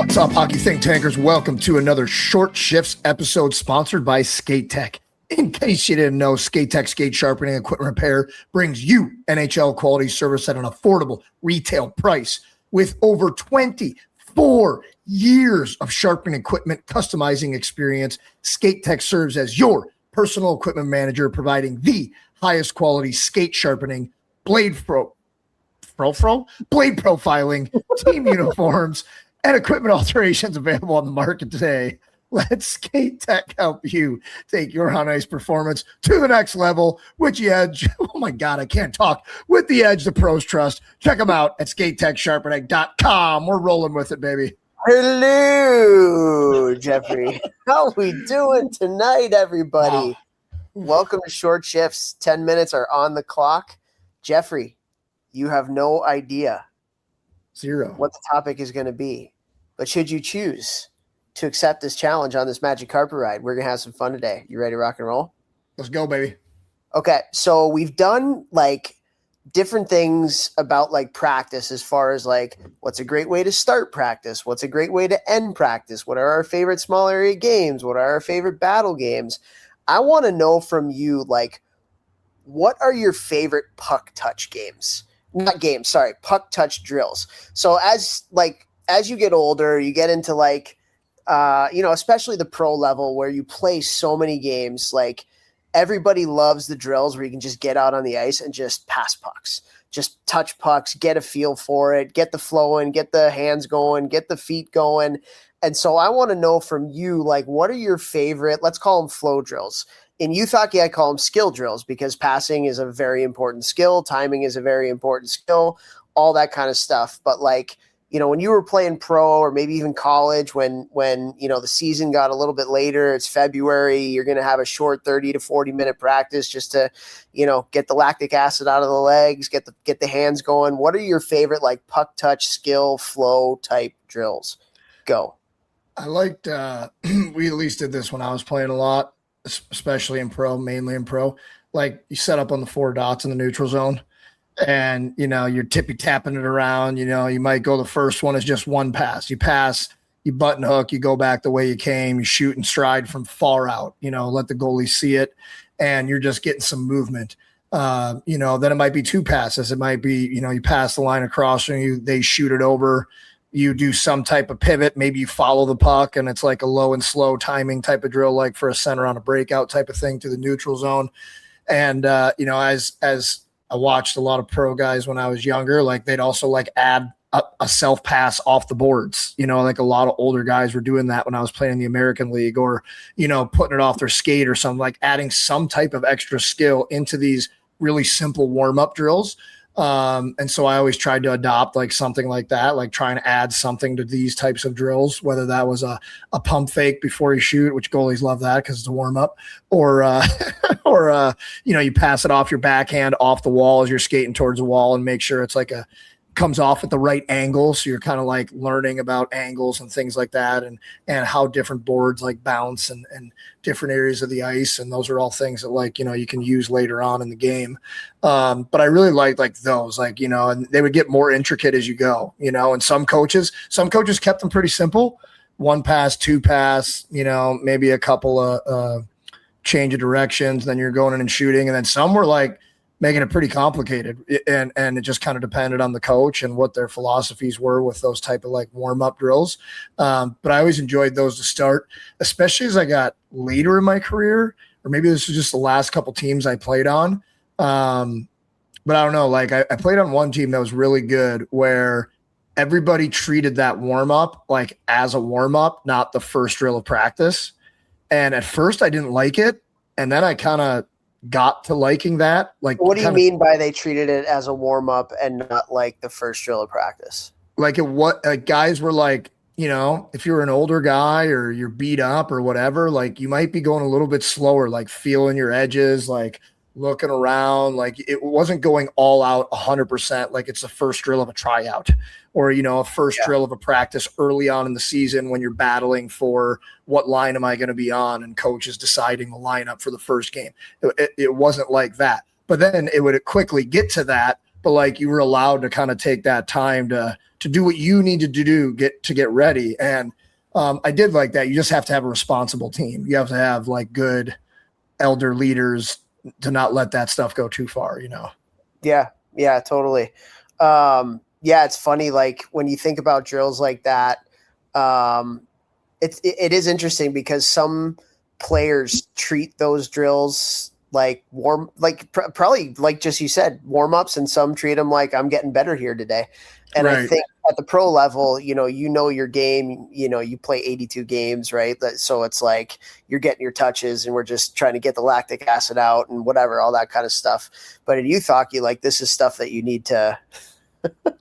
What's up, hockey think tankers? Welcome to another Short Shifts episode sponsored by Skate Tech. In case you didn't know, Skate Tech skate sharpening equipment repair brings you NHL quality service at an affordable retail price. With over 24 years of sharpening equipment customizing experience, Skate Tech serves as your personal equipment manager, providing the highest quality skate sharpening, blade profiling, team uniforms, and equipment alterations available on the market today. Let Skate Tech help you take your on ice performance to the next level with the edge. Oh my God, I can't talk. With the edge the pros trust. Check them out at skatetechsharpening.com. We're rolling with it, baby. Hello, Jeffrey. How we doing tonight, everybody? Wow. Welcome to Short Shifts. 10 minutes are on the clock. Jeffrey, you have no idea Zero. what the topic is going to be. But should you choose to accept this challenge on this Magic Carpet Ride, we're going to have some fun today. You ready to rock and roll? Let's go, baby. Okay, so we've done like different things about like practice as far as like what's a great way to start practice, what's a great way to end practice, what are our favorite small area games, what are our favorite battle games. I want to know from you, like, what are your favorite puck touch games? Not games, sorry, puck touch drills. So as you get older, you get into like, especially the pro level where you play so many games, like everybody loves the drills where you can just get out on the ice and just pass pucks, just touch pucks, get a feel for it, get the flow in, get the hands going, get the feet going. And so I want to know from you, like, what are your favorite, let's call them flow drills. In youth hockey, I call them skill drills because passing is a very important skill. Timing is a very important skill, all that kind of stuff. But like, when you were playing pro or maybe even college, when the season got a little bit later, it's February, you're going to have a short 30 to 40 minute practice just to, get the lactic acid out of the legs, get the hands going. What are your favorite like puck touch skill flow type drills? Go. I liked, we at least did this when I was playing a lot, especially in pro, mainly in pro. Like you set up on the 4 dots in the neutral zone. And, you're tippy tapping it around, you might go, the first one is just one pass. You pass, you button hook, you go back the way you came, you shoot and stride from far out, let the goalie see it. And you're just getting some movement. Then it might be 2 passes. It might be, you pass the line across and they shoot it over. You do some type of pivot. Maybe you follow the puck and it's like a low and slow timing type of drill, like for a center on a breakout type of thing to the neutral zone. And, as I watched a lot of pro guys when I was younger, like they'd also like add a self pass off the boards, like a lot of older guys were doing that when I was playing in the American League, or, putting it off their skate or something, like adding some type of extra skill into these really simple warm up drills. And so I always tried to adopt like something like that, like trying to add something to these types of drills, whether that was a pump fake before you shoot, which goalies love that because it's a warm up, or you pass it off your backhand off the wall as you're skating towards the wall and make sure it's like comes off at the right angle. So you're kind of like learning about angles and things like that and how different boards like bounce and different areas of the ice. And those are all things that like, you can use later on in the game. But I really liked like those, like, and they would get more intricate as you go, and some coaches kept them pretty simple. 1 pass, 2 pass, maybe a couple of change of directions. Then you're going in and shooting. And then some were like, making it pretty complicated, and it just kind of depended on the coach and what their philosophies were with those type of like warm-up drills. But I always enjoyed those to start, especially as I got later in my career, or maybe this was just the last couple teams I played on. But I don't know, like I played on one team that was really good where everybody treated that warm-up like as a warm-up, not the first drill of practice. And at first I didn't like it, and then I kind of got to liking that. Like, what do you mean by they treated it as a warm up and not like the first drill of practice? Like guys were like, if you're an older guy or you're beat up or whatever, like you might be going a little bit slower, like feeling your edges, like looking around, like it wasn't going all out 100%. Like it's the first drill of a tryout or, a first drill of a practice early on in the season when you're battling for what line am I going to be on and coach is deciding the lineup for the first game. It wasn't like that, but then it would quickly get to that but like you were allowed to kind of take that time to do what you needed to do, get ready. And I did like that. You just have to have a responsible team. You have to have like good elder leaders to not let that stuff go too far, you know? Yeah, totally. It's funny. Like when you think about drills like that, it is interesting because some players treat those drills like probably like just you said, warm-ups, and some treat them like I'm getting better here today. And Right. I think at the pro level, you know your game, you play 82 games, right? So it's like you're getting your touches and we're just trying to get the lactic acid out and whatever, all that kind of stuff. But in youth hockey, like this is stuff that you need to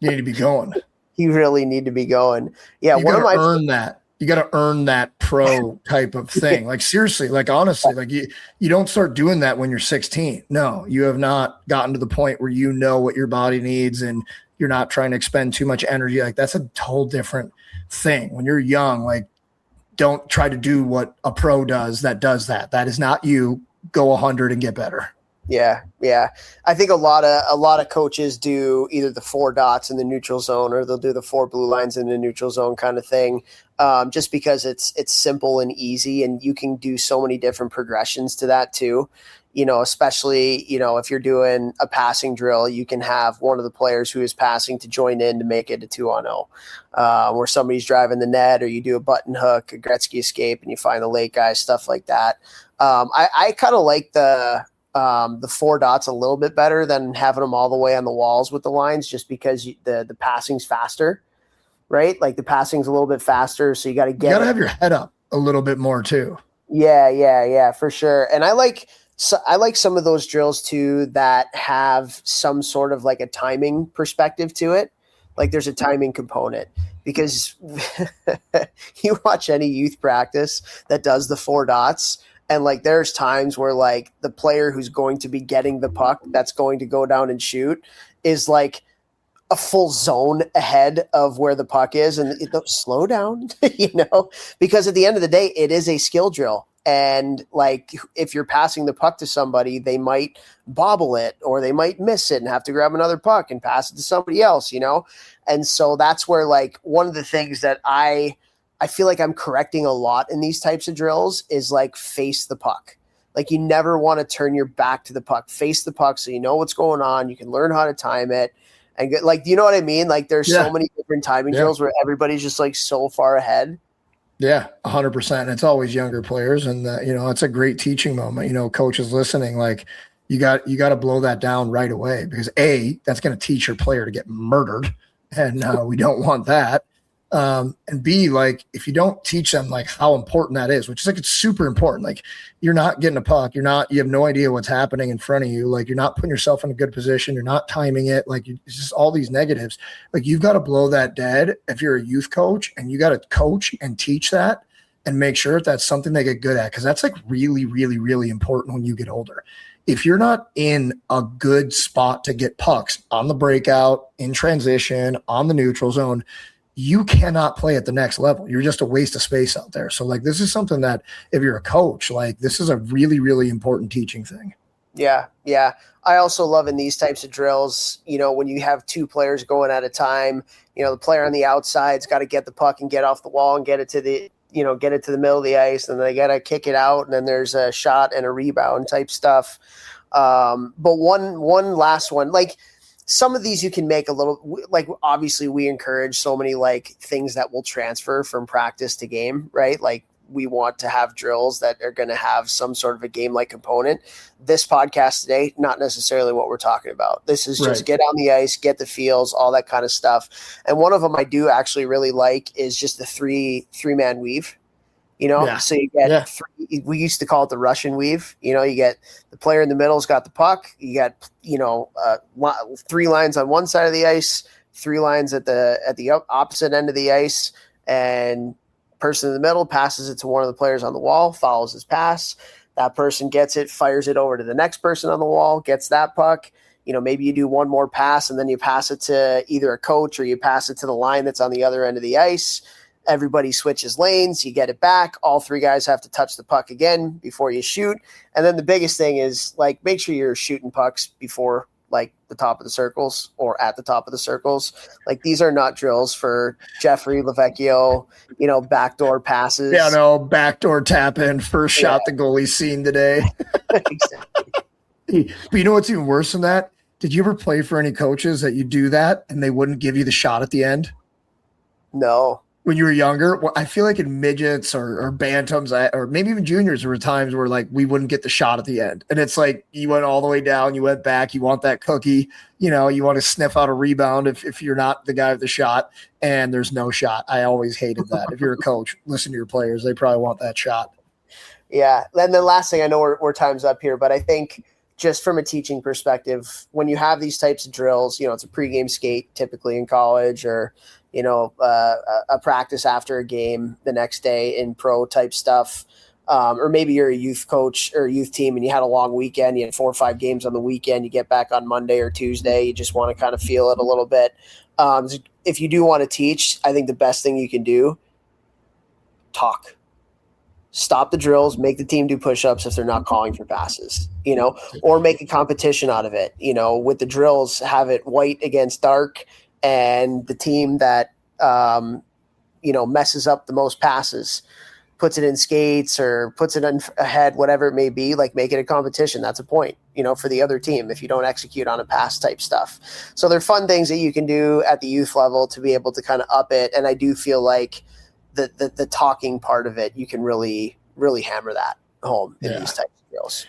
be going. You really need to be going. Yeah, you gotta earn that. You got to earn that pro type of thing. Like seriously, like honestly, like you don't start doing that when you're 16. No, you have not gotten to the point where you know what your body needs and you're not trying to expend too much energy. Like that's a whole different thing. When you're young, like don't try to do what a pro does. That is not you. Go 100 and get better. Yeah. I think a lot of coaches do either the 4 dots in the neutral zone or they'll do the 4 blue lines in the neutral zone kind of thing, just because it's simple and easy, and you can do so many different progressions to that too. Especially, if you're doing a passing drill, you can have one of the players who is passing to join in to make it a 2-on-0, where somebody's driving the net, or you do a button hook, a Gretzky escape, and you find the late guy, stuff like that. I kind of like the 4 dots a little bit better than having them all the way on the walls with the lines, just because the passing's faster, right? Like the passing's a little bit faster, so you got to have your head up a little bit more too. Yeah, for sure. And I like some of those drills too that have some sort of like a timing perspective to it. Like there's a timing component, because you watch any youth practice that does the 4 dots, and like there's times where like the player who's going to be getting the puck that's going to go down and shoot is like a full zone ahead of where the puck is, and slow down, because at the end of the day, it is a skill drill. And like if you're passing the puck to somebody, they might bobble it or they might miss it and have to grab another puck and pass it to somebody else, And so that's where like one of the things that I feel like I'm correcting a lot in these types of drills is like face the puck. Like you never want to turn your back to the puck, face the puck so you know what's going on. You can learn how to time it and get, like, you know what I mean? Like there's so many different timing drills where everybody's just like so far ahead. Yeah, 100%. It's always younger players. And it's a great teaching moment, coaches listening, like you got to blow that down right away, because that's going to teach your player to get murdered. And we don't want that. And B, like if you don't teach them like how important that is, which is like, it's super important. Like you're not getting a puck. You have no idea what's happening in front of you. Like you're not putting yourself in a good position. You're not timing it. Like it's just all these negatives. Like you've got to blow that dead if you're a youth coach, and you got to coach and teach that and make sure that's something they get good at. Cause that's like really, really, really important when you get older. If you're not in a good spot to get pucks on the breakout, in transition, on the neutral zone, you cannot play at the next level. You're just a waste of space out there. So like, this is something that if you're a coach, like this is a really, really important teaching thing. Yeah. I also love in these types of drills, when you have 2 players going at a time, the player on the outside's got to get the puck and get off the wall and get it to the middle of the ice, and they got to kick it out. And then there's a shot and a rebound type stuff. But one last one, like, some of these you can make a little, like, obviously we encourage so many like things that will transfer from practice to game, right? Like we want to have drills that are going to have some sort of a game-like component. This podcast today, not necessarily what we're talking about. This is just get on the ice, get the feels, all that kind of stuff. And one of them I do actually really like is just the three-man weave. So you get 3, we used to call it the Russian weave. You get the player in the middle's got the puck. You got, 3 lines on one side of the ice, 3 lines at the opposite end of the ice, and person in the middle passes it to one of the players on the wall, follows his pass. That person gets it, fires it over to the next person on the wall, gets that puck. Maybe you do one more pass and then you pass it to either a coach or you pass it to the line that's on the other end of the ice. Everybody switches lanes, you get it back. All 3 guys have to touch the puck again before you shoot. And then the biggest thing is like, make sure you're shooting pucks before like the top of the circles or at the top of the circles. Like these are not drills for Jeffrey Lavecchio, backdoor passes. Yeah, no, backdoor tap in, first shot the goalie's seen today. Exactly. But you know what's even worse than that? Did you ever play for any coaches that you do that and they wouldn't give you the shot at the end? No. When you were younger? Well, I feel like in midgets or bantams or maybe even juniors, there were times where like we wouldn't get the shot at the end. And it's like you went all the way down, you went back, you want that cookie, you want to sniff out a rebound if you're not the guy with the shot, and there's no shot. I always hated that. If you're a coach, listen to your players. They probably want that shot. Yeah. And the last thing, I know we're time's up here, but I think just from a teaching perspective, when you have these types of drills, it's a pregame skate typically in college, or a practice after a game the next day in pro type stuff. Or maybe you're a youth coach or a youth team and you had a long weekend, you had 4 or 5 games on the weekend, you get back on Monday or Tuesday, you just want to kind of feel it a little bit. If you do want to teach, I think the best thing you can do, talk. Stop the drills, make the team do push-ups if they're not calling for passes, or make a competition out of it. With the drills, have it white against dark, and the team that, messes up the most passes, puts it in skates or puts it in ahead, whatever it may be, like make it a competition. That's a point, for the other team if you don't execute on a pass type stuff. So they're fun things that you can do at the youth level to be able to kind of up it. And I do feel like the talking part of it, you can really, really hammer that home in these types of drills.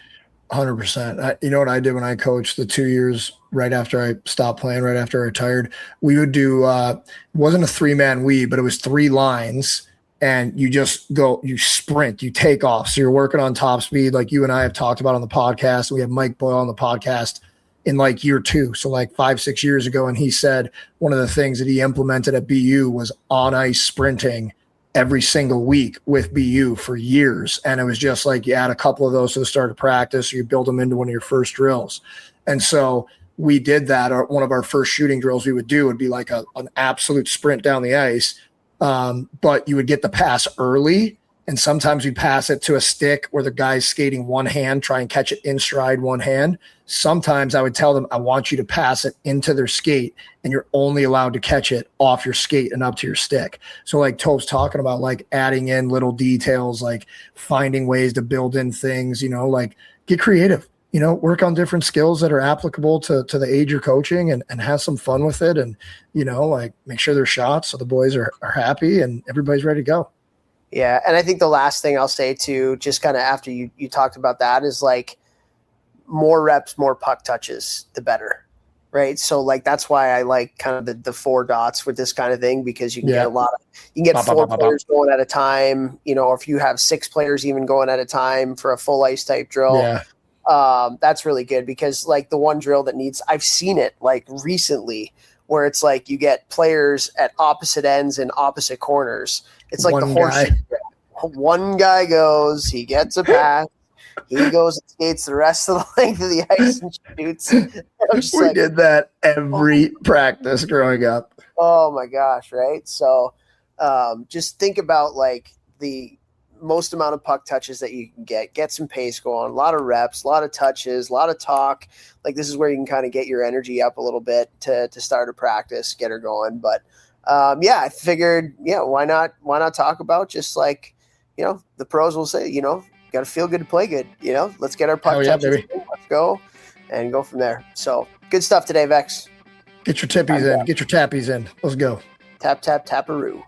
100%. You know what I did when I coached the 2 years right after I stopped playing, right after I retired? We would do, it wasn't a 3-man weave, but it was 3 lines, and you just go, you sprint, you take off. So you're working on top speed, like you and I have talked about on the podcast. We have Mike Boyle on the podcast in like year 2. So like 5-6 years ago. And he said one of the things that he implemented at BU was on ice sprinting every single week with BU for years. And it was just like you add a couple of those to the start of practice, or you build them into one of your first drills. And so we did that. One of our first shooting drills we would do would be like an absolute sprint down the ice. But you would get the pass early. And sometimes we pass it to a stick where the guy's skating one hand, try and catch it in stride one hand. Sometimes I would tell them, I want you to pass it into their skate, and you're only allowed to catch it off your skate and up to your stick. So like Toph's talking about, like adding in little details, like finding ways to build in things, like get creative, work on different skills that are applicable to the age you're coaching, and have some fun with it. And, like make sure they're shots so the boys are happy and everybody's ready to go. Yeah. And I think the last thing I'll say too, just kind of after you talked about that, is like more reps, more puck touches, the better. Right. So like, that's why I like kind of the 4 dots with this kind of thing, because you can get you can get 4 players going at a time, or if you have 6 players even going at a time for a full ice type drill. Yeah. That's really good, because like the one drill that I've seen it like recently, where it's like you get players at opposite ends and opposite corners. It's like the horse. One guy goes, he gets a pass, he goes and skates the rest of the length of the ice and shoots. We did that every practice growing up. Oh my gosh, right? So just think about like the most amount of puck touches that you can get some pace going, a lot of reps, a lot of touches, a lot of talk. Like this is where you can kind of get your energy up a little bit to start a practice, get her going. But I figured, why not talk about just like, the pros will say, got to feel good to play good, let's get our puck touches. Baby. Let's go and go from there. So good stuff today, Vex. Get your tippies in, get your tappies in. Let's go. Tap, tap, taparoo.